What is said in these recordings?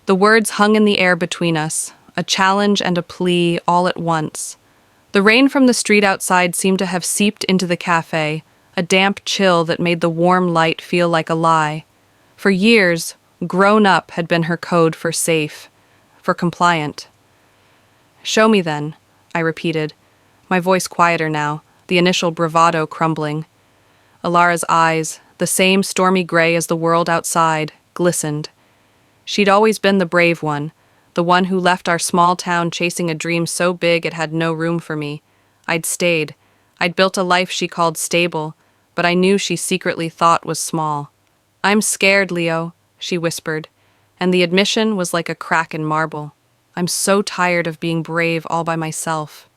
The words hung in the air between us, a challenge and a plea all at once. The rain from the street outside seemed to have seeped into the cafe, a damp chill that made the warm light feel like a lie. For years, grown up had been her code for safe, for compliant. Show me then, I repeated, my voice quieter now, the initial bravado crumbling. Alara's eyes, the same stormy gray as the world outside, glistened. She'd always been the brave one, the one who left our small town chasing a dream so big it had no room for me. I'd stayed. I'd built a life she called stable, but I knew she secretly thought was small. "I'm scared, Leo," she whispered, and the admission was like a crack in marble. "I'm so tired of being brave all by myself."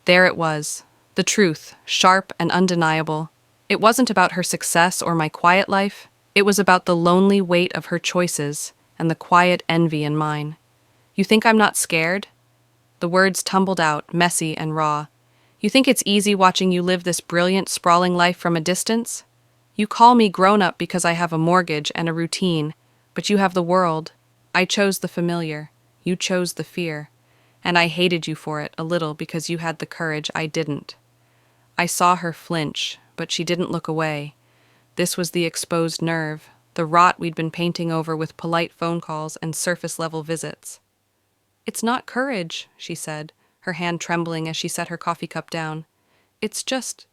There it was, the truth, sharp and undeniable. It wasn't about her success or my quiet life. It was about the lonely weight of her choices and the quiet envy in mine. "You think I'm not scared?" The words tumbled out, messy and raw. "You think it's easy watching you live this brilliant, sprawling life from a distance? You call me grown-up because I have a mortgage and a routine, but you have the world. I chose the familiar. You chose the fear. And I hated you for it a little because you had the courage I didn't." I saw her flinch, but she didn't look away. This was the exposed nerve, the rot we'd been painting over with polite phone calls and surface-level visits. "It's not courage," she said, her hand trembling as she set her coffee cup down. "It's just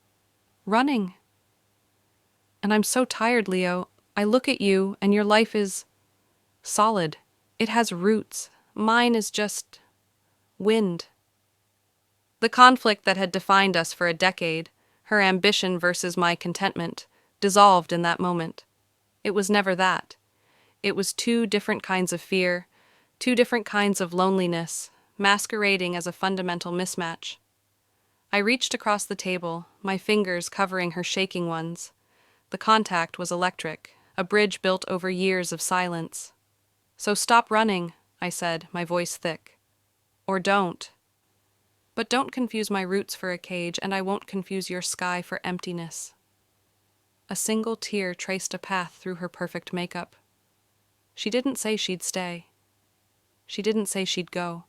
running. And I'm so tired, Leo. I look at you, and your life is solid. It has roots. Mine is just wind." The conflict that had defined us for a decade, her ambition versus my contentment, dissolved in that moment. It was never that. It was two different kinds of fear, two different kinds of loneliness, masquerading as a fundamental mismatch. I reached across the table, my fingers covering her shaking ones. The contact was electric, a bridge built over years of silence. "So stop running," I said, my voice thick. "Or don't. But don't confuse my roots for a cage, and I won't confuse your sky for emptiness." A single tear traced a path through her perfect makeup. She didn't say she'd stay. She didn't say she'd go.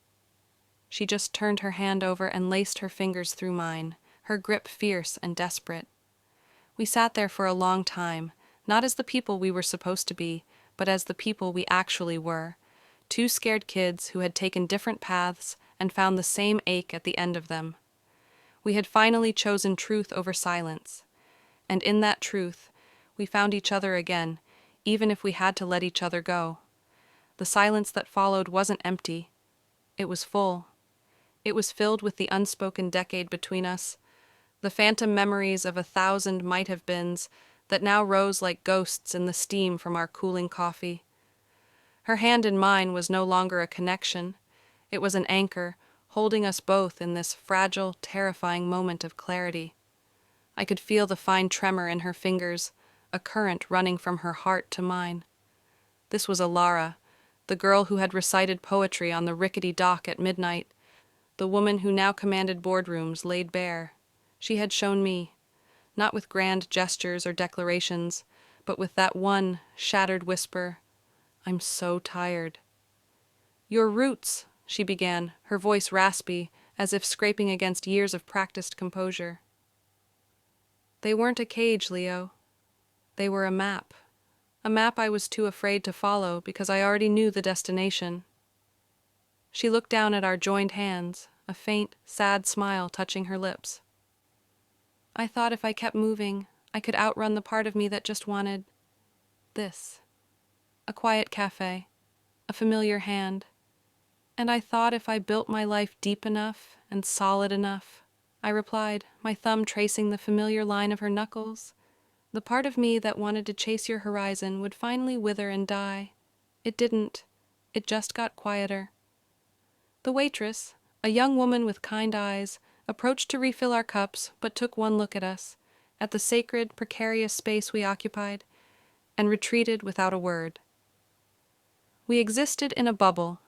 She just turned her hand over and laced her fingers through mine, her grip fierce and desperate. We sat there for a long time, not as the people we were supposed to be, but as the people we actually were, two scared kids who had taken different paths and found the same ache at the end of them. We had finally chosen truth over silence, and in that truth, we found each other again, even if we had to let each other go. The silence that followed wasn't empty. It was full. It was filled with the unspoken decade between us, the phantom memories of 1,000 might-have-beens that now rose like ghosts in the steam from our cooling coffee. Her hand in mine was no longer a connection. It was an anchor, holding us both in this fragile, terrifying moment of clarity. I could feel the fine tremor in her fingers, a current running from her heart to mine. This was Alara, the girl who had recited poetry on the rickety dock at midnight, the woman who now commanded boardrooms laid bare. She had shown me, not with grand gestures or declarations, but with that one shattered whisper, "I'm so tired." "Your roots," she began, her voice raspy, as if scraping against years of practiced composure. "They weren't a cage, Leo. They were a map. A map I was too afraid to follow because I already knew the destination." She looked down at our joined hands, a faint, sad smile touching her lips. "I thought if I kept moving, I could outrun the part of me that just wanted this. A quiet cafe, a familiar hand. And I thought if I built my life deep enough and solid enough," I replied, my thumb tracing the familiar line of her knuckles, "the part of me that wanted to chase your horizon would finally wither and die. It didn't. It just got quieter." The waitress, a young woman with kind eyes, approached to refill our cups, but took one look at us, at the sacred, precarious space we occupied, and retreated without a word. We existed in a bubble,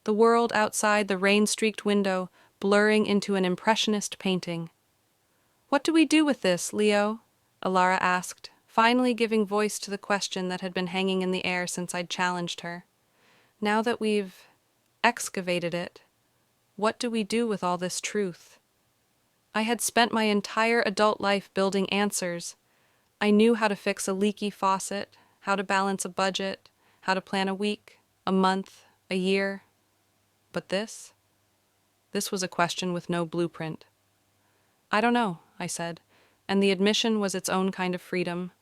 the world outside the rain-streaked window blurring into an impressionist painting. "What do we do with this, Leo?" Alara asked, finally giving voice to the question that had been hanging in the air since I'd challenged her. Now that we've excavated it, what do we do with all this truth? I had spent my entire adult life building answers. I knew how to fix a leaky faucet, how to balance a budget, how to plan a week, a month, a year. But this was a question with no blueprint. I don't know, I said, and the admission was its own kind of freedom.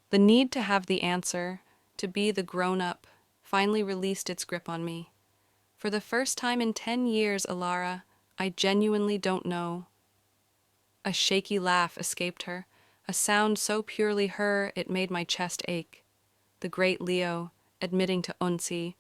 The need to have the answer, to be the grown-up, finally released its grip on me. For the first time in 10 years, Alara, I genuinely don't know. A shaky laugh escaped her, a sound so purely her it made my chest ache. The great Leo, admitting to Unsi,